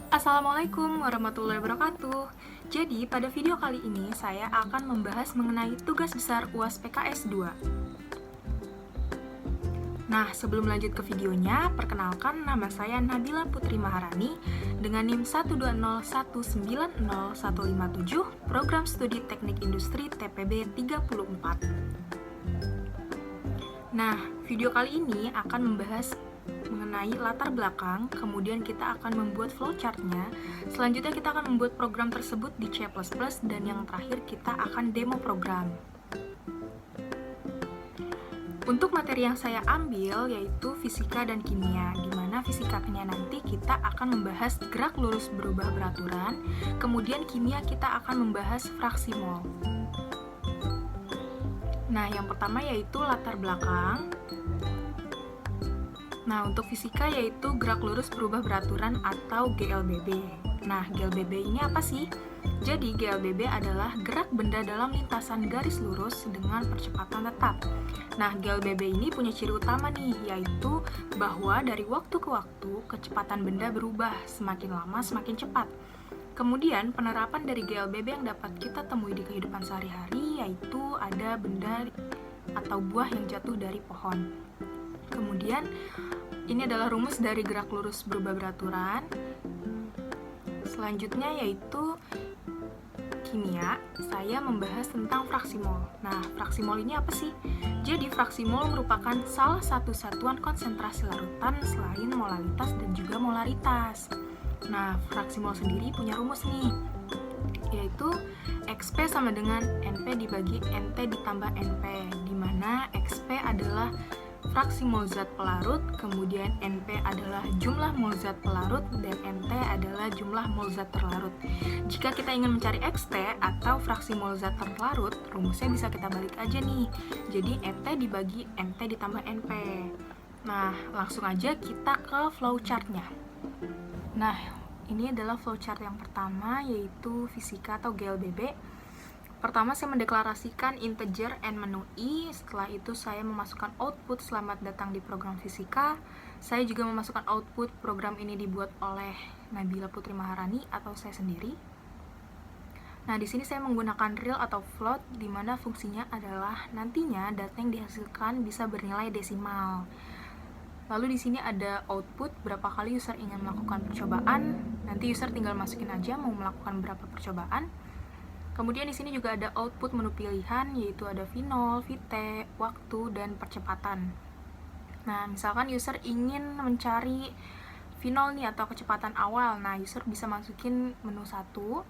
Assalamualaikum warahmatullahi wabarakatuh. Jadi, pada video kali ini saya akan membahas mengenai tugas besar UAS PKS 2. Nah, sebelum lanjut ke videonya, perkenalkan nama saya Nabila Putri Maharani dengan NIM 120190157, Program Studi Teknik Industri TPB 34. Nah, video kali ini akan membahas mengenai latar belakang, kemudian kita akan membuat flowchart-nya. Selanjutnya kita akan membuat program tersebut di C++, dan yang terakhir kita akan demo program. Untuk materi yang saya ambil yaitu fisika dan kimia, di mana fisikanya nanti kita akan membahas gerak lurus berubah beraturan, kemudian kimia kita akan membahas fraksi mol. Nah, yang pertama yaitu latar belakang. Nah, untuk fisika yaitu gerak lurus berubah beraturan atau GLBB. Nah, GLBB ini apa sih? Jadi, GLBB adalah gerak benda dalam lintasan garis lurus dengan percepatan tetap. Nah, GLBB ini punya ciri utama nih, yaitu bahwa dari waktu ke waktu, kecepatan benda berubah, semakin lama semakin cepat. Kemudian, penerapan dari GLBB yang dapat kita temui di kehidupan sehari-hari, yaitu ada benda atau buah yang jatuh dari pohon. Kemudian, ini adalah rumus dari gerak lurus berubah beraturan. Selanjutnya yaitu kimia, saya membahas tentang fraksi mol. Nah, fraksi mol ini apa sih? Jadi, fraksi mol merupakan salah satu satuan konsentrasi larutan selain molalitas dan juga molaritas. Nah, fraksi mol sendiri punya rumus nih, yaitu XP sama dengan NP dibagi NT ditambah NP, di mana XP adalah fraksi mol zat pelarut, kemudian NP adalah jumlah mol zat pelarut, dan NT adalah jumlah mol zat terlarut. Jika kita ingin mencari XT atau fraksi mol zat terlarut, rumusnya bisa kita balik aja nih. Jadi NT dibagi NT ditambah NP. Nah, langsung aja kita ke flowchart-nya. Nah, ini adalah flowchart yang pertama, yaitu fisika atau GLBB. Pertama, saya mendeklarasikan integer n menu i. Setelah itu saya memasukkan output selamat datang di program fisika. Saya juga memasukkan output program ini dibuat oleh Nabila Putri Maharani atau saya sendiri. Nah, di sini saya menggunakan real atau float, di mana fungsinya adalah nantinya data yang dihasilkan bisa bernilai desimal. Lalu di sini ada output berapa kali user ingin melakukan percobaan. Nanti user tinggal masukin aja mau melakukan berapa percobaan. Kemudian di sini juga ada output menu pilihan, yaitu ada V0, VT, waktu, dan percepatan. Nah, misalkan user ingin mencari V0 nih atau kecepatan awal. Nah, user bisa masukin menu 1.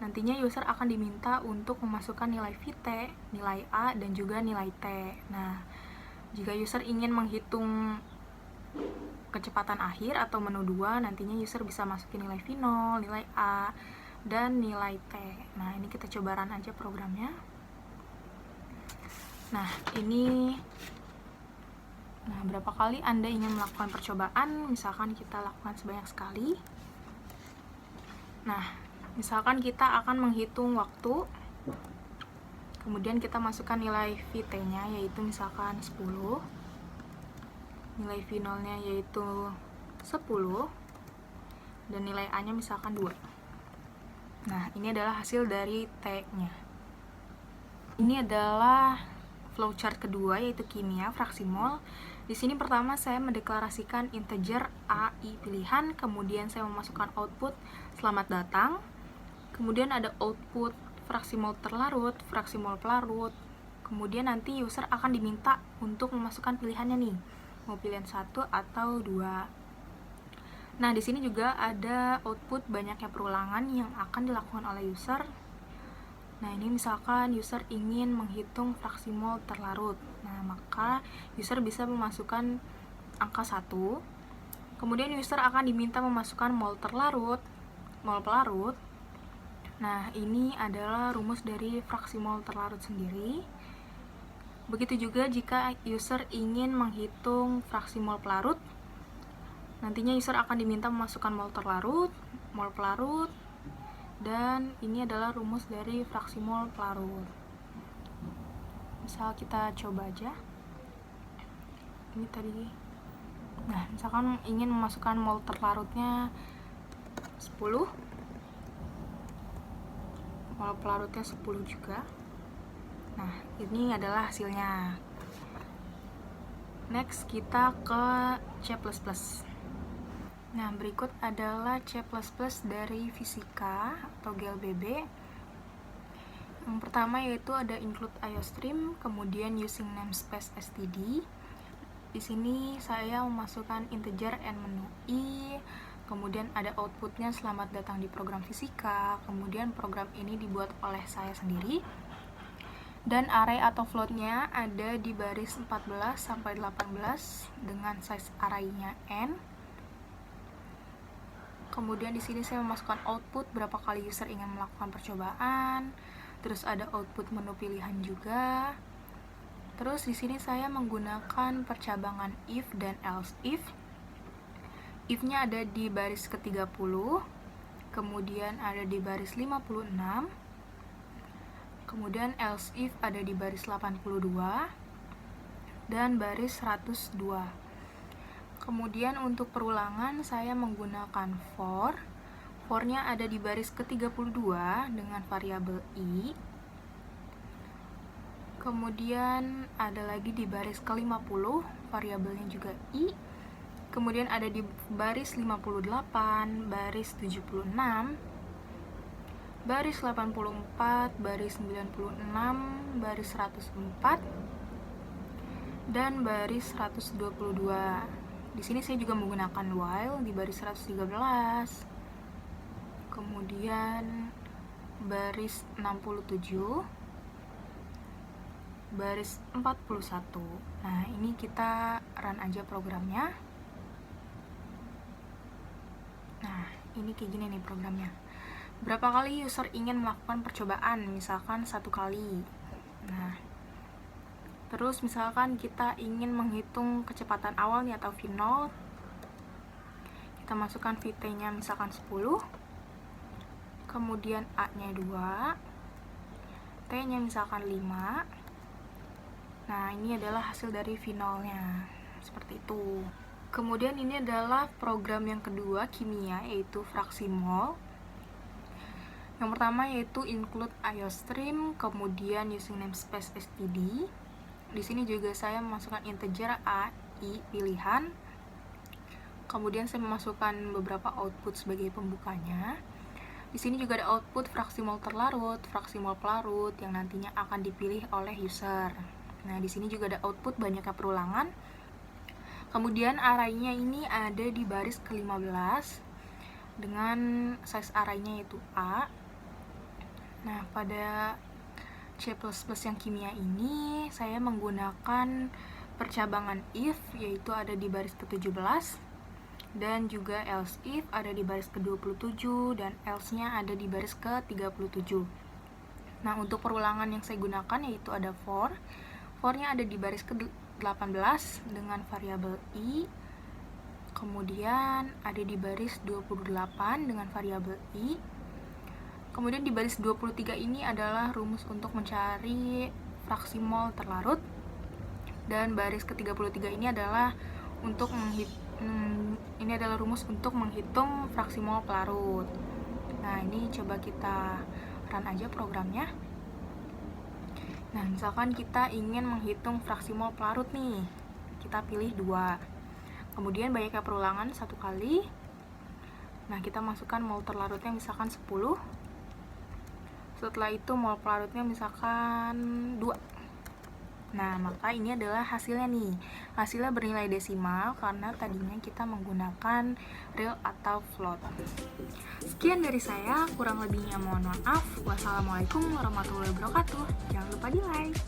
Nantinya user akan diminta untuk memasukkan nilai VT, nilai A, dan juga nilai T. Nah, jika user ingin menghitung kecepatan akhir atau menu 2, nantinya user bisa masukin nilai V0, nilai A, dan nilai T. Nah, ini kita coba run aja programnya. Nah, berapa kali Anda ingin melakukan percobaan? Misalkan kita lakukan sebanyak sekali. Nah, misalkan kita akan menghitung waktu, kemudian kita masukkan nilai VT-nya, yaitu misalkan 10, nilai V0-nya yaitu 10, dan nilai A-nya misalkan 2. Nah, ini adalah hasil dari T-nya. Ini adalah flowchart kedua, yaitu kimia, fraksi mol. Di sini pertama saya mendeklarasikan integer A, I pilihan, kemudian saya memasukkan output selamat datang. Kemudian ada output fraksi mol terlarut, fraksi mol pelarut. Kemudian nanti user akan diminta untuk memasukkan pilihannya nih, mau pilihan 1 atau 2. Nah, di sini juga ada output banyaknya perulangan yang akan dilakukan oleh user. Nah, ini misalkan user ingin menghitung fraksi mol terlarut. Nah, maka user bisa memasukkan angka 1. Kemudian user akan diminta memasukkan mol terlarut, mol pelarut. Nah, ini adalah rumus dari fraksi mol terlarut sendiri. Begitu juga jika user ingin menghitung fraksi mol pelarut, nantinya user akan diminta memasukkan mol terlarut, mol pelarut, dan ini adalah rumus dari fraksi mol pelarut. Misal kita coba aja. Ini tadi. Nah, misalkan ingin memasukkan mol terlarutnya 10. Mol pelarutnya 10 juga. Nah, ini adalah hasilnya. Next, kita ke C++. Nah, berikut adalah C++ dari fisika atau GLBB. Yang pertama yaitu ada include IOStream, kemudian using namespace std. Di sini saya memasukkan integer n menu i, kemudian ada outputnya selamat datang di program fisika, kemudian program ini dibuat oleh saya sendiri, dan array atau floatnya ada di baris 14 sampai 18 dengan size arraynya n. Kemudian di sini saya memasukkan output berapa kali user ingin melakukan percobaan, terus ada output menu pilihan juga. Terus di sini saya menggunakan percabangan if dan else if. If-nya ada di baris ke-30, kemudian ada di baris 56, kemudian else if ada di baris 82, dan baris 102. Kemudian untuk perulangan saya menggunakan for. For-nya ada di baris ke-32 dengan variabel i. Kemudian ada lagi di baris ke-50, variabelnya juga i. Kemudian ada di baris 58, baris 76, baris 84, baris 96, baris 104, dan baris 122. Di sini saya juga menggunakan while di baris 113. Kemudian baris 67, baris 41. Nah, ini kita run aja programnya. Nah, ini kayak gini nih programnya. Berapa kali user ingin melakukan percobaan? Misalkan 1 kali. Nah, terus misalkan kita ingin menghitung kecepatan awal nih atau V0. Kita masukkan Vt-nya misalkan 10. Kemudian A-nya 2. T-nya misalkan 5. Nah, ini adalah hasil dari V0-nya. Seperti itu. Kemudian ini adalah program yang kedua kimia, yaitu fraksi mol. Yang pertama yaitu include IOStream, kemudian using namespace std. Di sini juga saya memasukkan integer a, i pilihan. Kemudian saya memasukkan beberapa output sebagai pembukanya. Di sini juga ada output fraksi mol terlarut, fraksi mol pelarut yang nantinya akan dipilih oleh user. Nah, di sini juga ada output banyaknya perulangan. Kemudian arraynya ini ada di baris ke-15 dengan size arraynya yaitu A. Nah, pada C++ yang kimia ini saya menggunakan percabangan if, yaitu ada di baris ke-17, dan juga else if ada di baris ke-27, dan else-nya ada di baris ke-37. Nah, untuk perulangan yang saya gunakan yaitu ada for. For-nya ada di baris ke-18 dengan variabel i. Kemudian ada di baris 28 dengan variabel i. Kemudian di baris 23 ini adalah rumus untuk mencari fraksi mol terlarut. Dan baris ke-33 ini adalah untuk rumus untuk menghitung fraksi mol pelarut. Nah, ini coba kita run aja programnya. Nah, misalkan kita ingin menghitung fraksi mol pelarut nih. Kita pilih 2. Kemudian banyaknya perulangan 1 kali. Nah, kita masukkan mol terlarutnya misalkan 10. Setelah itu mol pelarutnya misalkan 2. Nah, maka ini adalah hasilnya nih. Hasilnya bernilai desimal karena tadinya kita menggunakan real atau float. Sekian dari saya, kurang lebihnya mohon maaf. Wassalamualaikum warahmatullahi wabarakatuh. Jangan lupa di like.